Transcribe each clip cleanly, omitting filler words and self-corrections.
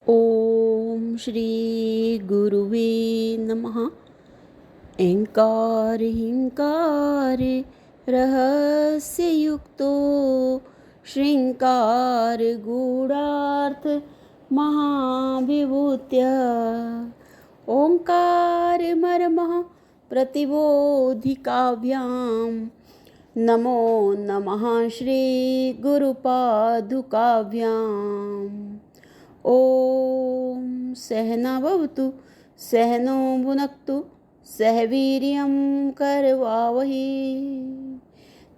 ओम श्री गुरुवे नमः। ऐंकार हिंकार रहस्ययुक्तो श्रृंकार गूढ़ार्थ महाविभूत्य ओंकार मर्मः प्रतिबोधिकाभ्यां नमो नमः श्री गुरुपादुकाभ्याम्। ओम सहना भवतु सहनो भुनक्तु सह वीर्यं करवावहै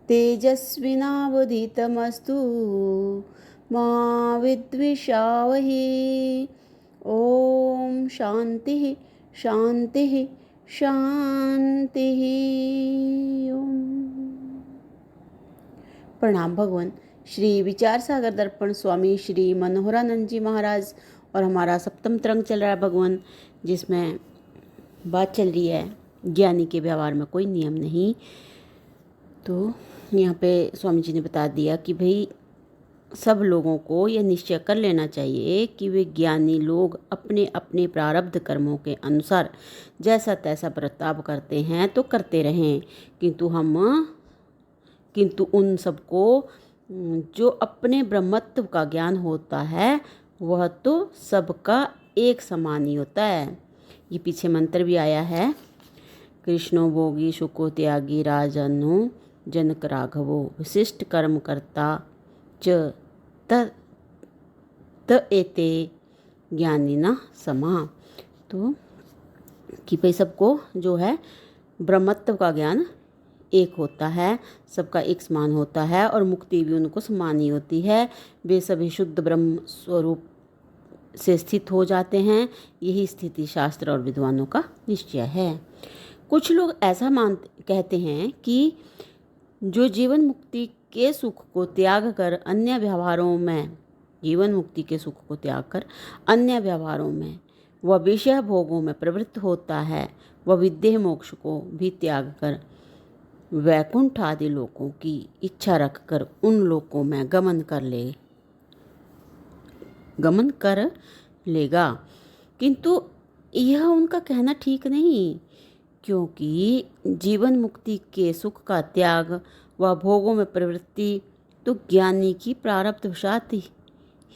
तेजस्विनावधीतमस्तु मा विद्विषावहै। ओम शांति शांति शांति। ओम प्रणाम भगवान श्री विचार सागर दर्पण स्वामी श्री मनोहरानंद जी महाराज। और हमारा सप्तम तरंग चल रहा है भगवान, जिसमें बात चल रही है ज्ञानी के व्यवहार में कोई नियम नहीं। तो यहाँ पे स्वामी जी ने बता दिया कि भाई सब लोगों को यह निश्चय कर लेना चाहिए कि वे ज्ञानी लोग अपने अपने प्रारब्ध कर्मों के अनुसार जैसा तैसा बर्ताव करते हैं तो करते रहें, किंतु उन सबको जो अपने ब्रह्मत्व का ज्ञान होता है वह तो सबका एक समान ही होता है। ये पीछे मंत्र भी आया है, कृष्णो भोगी शुको त्यागी राजनो जनक राघवो विशिष्ट कर्म करता च त एते ज्ञानी ना समा। तो कि भाई सबको जो है ब्रह्मत्व का ज्ञान एक होता है, सबका एक समान होता है और मुक्ति भी उनको समान ही होती है। वे सभी शुद्ध ब्रह्म स्वरूप से स्थित हो जाते हैं। यही स्थिति शास्त्र और विद्वानों का निश्चय है। कुछ लोग ऐसा कहते हैं कि जो जीवन मुक्ति के सुख को त्याग कर अन्य व्यवहारों में वह विषय भोगों में प्रवृत्त होता है, वह विदेह मोक्ष को भी त्याग कर वैकुंठ आदि लोकों की इच्छा रखकर उन लोकों में गमन कर लेगा। किंतु यह उनका कहना ठीक नहीं, क्योंकि जीवन मुक्ति के सुख का त्याग व भोगों में प्रवृत्ति तो ज्ञानी की प्रारब्धवशात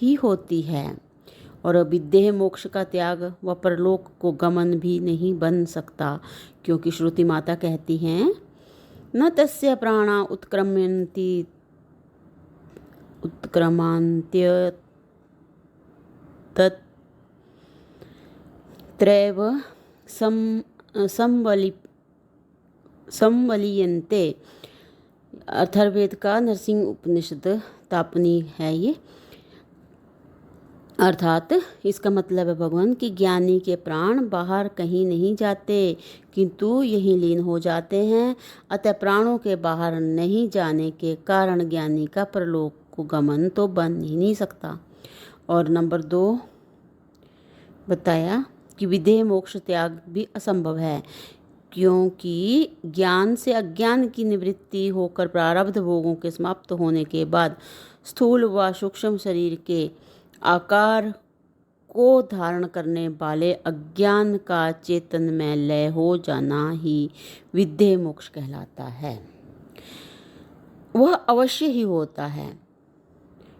ही होती है, और विदेह मोक्ष का त्याग व परलोक को गमन भी नहीं बन सकता, क्योंकि श्रुति माता कहती हैं न तस्य प्राणा उत्क्रमान्त्य तत्रैव संवलीयन्ते। अथर्ववेद का नरसिंह उपनिषद तापनी है ये। अर्थात इसका मतलब है भगवान कि ज्ञानी के प्राण बाहर कहीं नहीं जाते, किंतु यहीं लीन हो जाते हैं। अतः प्राणों के बाहर नहीं जाने के कारण ज्ञानी का परलोक को गमन तो बन ही नहीं सकता। और नंबर 2 बताया कि विदेह मोक्ष त्याग भी असंभव है, क्योंकि ज्ञान से अज्ञान की निवृत्ति होकर प्रारब्ध भोगों के समाप्त होने के बाद स्थूल व सूक्ष्म शरीर के आकार को धारण करने वाले अज्ञान का चेतन में लय हो जाना ही विदेह मोक्ष कहलाता है। वह अवश्य ही होता है।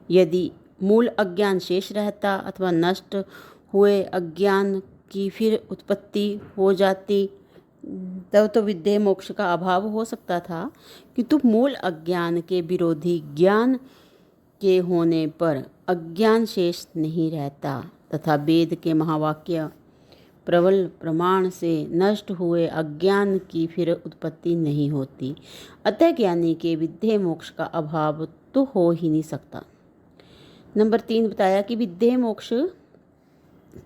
यदि मूल अज्ञान शेष रहता अथवा नष्ट हुए अज्ञान की फिर उत्पत्ति हो जाती तब तो विदेह मोक्ष का अभाव हो सकता था, किंतु मूल अज्ञान के विरोधी ज्ञान के होने पर अज्ञान शेष नहीं रहता तथा वेद के महावाक्य प्रबल प्रमाण से नष्ट हुए अज्ञान की फिर उत्पत्ति नहीं होती। अतः ज्ञानी के विदेह मोक्ष का अभाव तो हो ही नहीं सकता। नंबर 3 बताया कि विदेह मोक्ष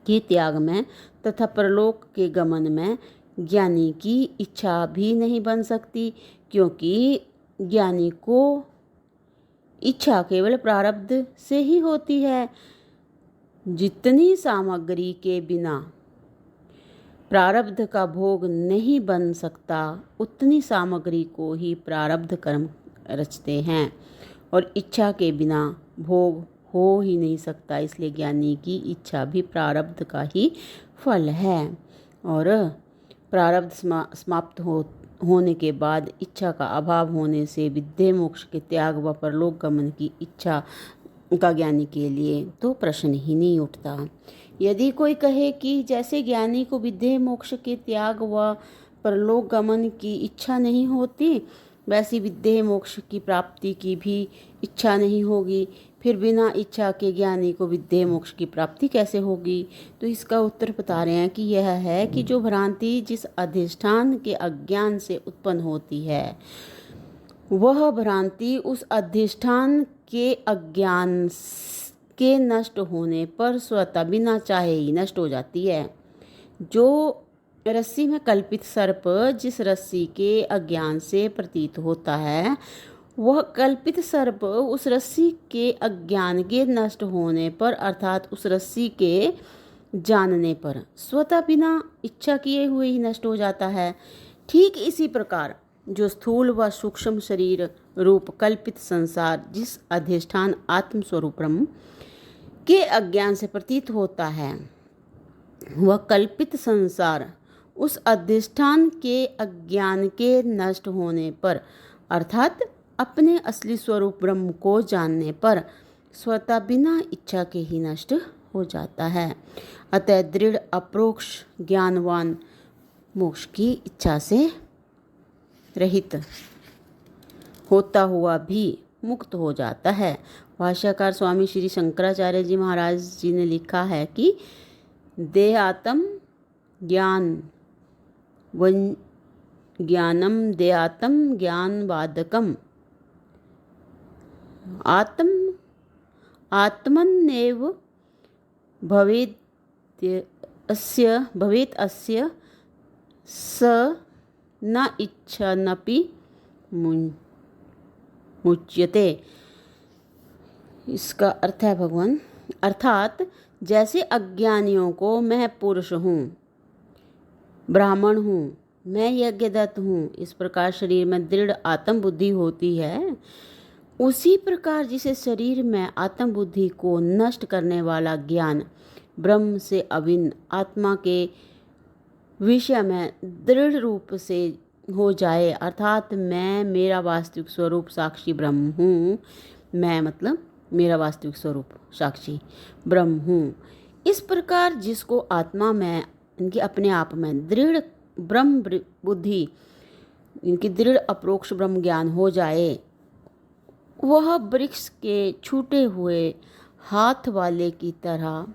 के त्याग में तथा परलोक के गमन में ज्ञानी की इच्छा भी नहीं बन सकती, क्योंकि ज्ञानी को इच्छा केवल प्रारब्ध से ही होती है। जितनी सामग्री के बिना प्रारब्ध का भोग नहीं बन सकता, उतनी सामग्री को ही प्रारब्ध कर्म रचते हैं, और इच्छा के बिना भोग हो ही नहीं सकता। इसलिए ज्ञानी की इच्छा भी प्रारब्ध का ही फल है और प्रारब्ध समाप्त होने के बाद इच्छा का अभाव होने से विद्या मोक्ष के त्याग व परलोक गमन की इच्छा का ज्ञानी के लिए तो प्रश्न ही नहीं उठता। यदि कोई कहे कि जैसे ज्ञानी को विद्या मोक्ष के त्याग व परलोक गमन की इच्छा नहीं होती, वैसी विद्या मोक्ष की प्राप्ति की भी इच्छा नहीं होगी, फिर बिना इच्छा के ज्ञानी को विद्या मोक्ष की प्राप्ति कैसे होगी? तो इसका उत्तर बता रहे हैं कि यह है कि जो भ्रांति जिस अधिष्ठान के अज्ञान से उत्पन्न होती है, वह भ्रांति उस अधिष्ठान के अज्ञान के नष्ट होने पर स्वतः बिना चाहे ही नष्ट हो जाती है। जो रस्सी में कल्पित सर्प जिस रस्सी के अज्ञान से प्रतीत होता है, वह कल्पित सर्प उस रस्सी के अज्ञान के नष्ट होने पर अर्थात उस रस्सी के जानने पर स्वतः बिना इच्छा किए हुए ही नष्ट हो जाता है। ठीक इसी प्रकार जो स्थूल व सूक्ष्म शरीर रूप कल्पित संसार जिस अधिष्ठान आत्म स्वरूप ब्रह्म के अज्ञान से प्रतीत होता है, वह कल्पित संसार उस अधिष्ठान के अज्ञान के नष्ट होने पर अर्थात अपने असली स्वरूप ब्रह्म को जानने पर स्वतः बिना इच्छा के ही नष्ट हो जाता है। अतः दृढ़ अप्रोक्ष ज्ञानवान मोक्ष की इच्छा से रहित होता हुआ भी मुक्त हो जाता है। भाष्यकार स्वामी श्री शंकराचार्य जी महाराज जी ने लिखा है कि देहात्म ज्ञानम देहात्म ज्ञानवादकम आत्मन्नेव भवेत् अस्य स न इच्छनपि मुच्यते। इसका अर्थ है भगवान अर्थात जैसे अज्ञानियों को मैं पुरुष हूँ, ब्राह्मण हूँ, मैं यज्ञदत्त हूँ, इस प्रकार शरीर में दृढ़ आत्म बुद्धि होती है, उसी प्रकार जिसे शरीर में आत्म बुद्धि को नष्ट करने वाला ज्ञान ब्रह्म से अभिन्न आत्मा के विषय में दृढ़ रूप से हो जाए, अर्थात मैं मेरा वास्तविक स्वरूप साक्षी ब्रह्म हूँ, मैं मतलब मेरा वास्तविक स्वरूप साक्षी ब्रह्म हूँ। इस प्रकार जिसको आत्मा में इनकी अपने आप में दृढ़ ब्रह्म बुद्धि इनकी दृढ़ अप्रोक्ष ब्रह्म ज्ञान हो जाए, वह वृक्ष के छूटे हुए हाथ वाले की तरह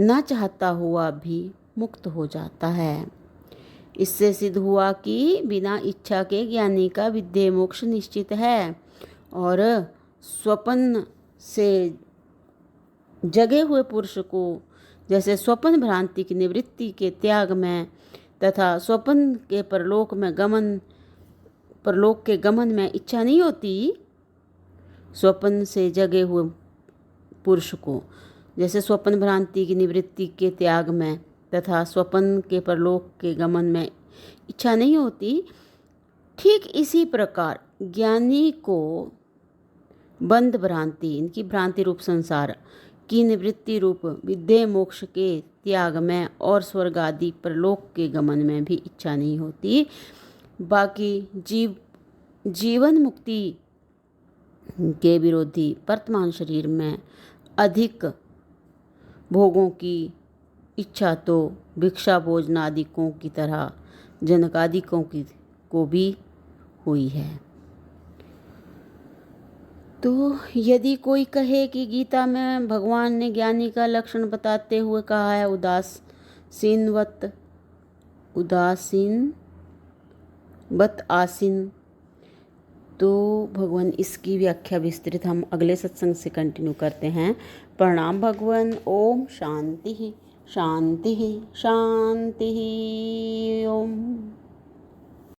न चाहता हुआ भी मुक्त हो जाता है। इससे सिद्ध हुआ कि बिना इच्छा के ज्ञानी का विद्या मोक्ष निश्चित है और स्वप्न से जगे हुए पुरुष को जैसे स्वप्न भ्रांति की निवृत्ति के त्याग में तथा स्वप्न के परलोक के गमन में इच्छा नहीं होती, स्वप्न से जगे हुए पुरुष को जैसे स्वप्न भ्रांति की निवृत्ति के त्याग में तथा स्वप्न के परलोक के गमन में इच्छा नहीं होती, ठीक इसी प्रकार ज्ञानी को बंध भ्रांति इनकी भ्रांति रूप संसार की निवृत्ति रूप विद्या मोक्ष के त्याग में और स्वर्ग आदि परलोक के गमन में भी इच्छा नहीं होती। बाकी जीवन मुक्ति के विरोधी वर्तमान शरीर में अधिक भोगों की इच्छा तो भिक्षा भोजनादिकों की तरह जनकादिकों को भी हुई है। तो यदि कोई कहे कि गीता में भगवान ने ज्ञानी का लक्षण बताते हुए कहा है उदासीनवत आसीन, तो भगवान इसकी व्याख्या विस्तृत हम अगले सत्संग से कंटिन्यू करते हैं। प्रणाम भगवान। ओम शांति शांति शांति। ओम।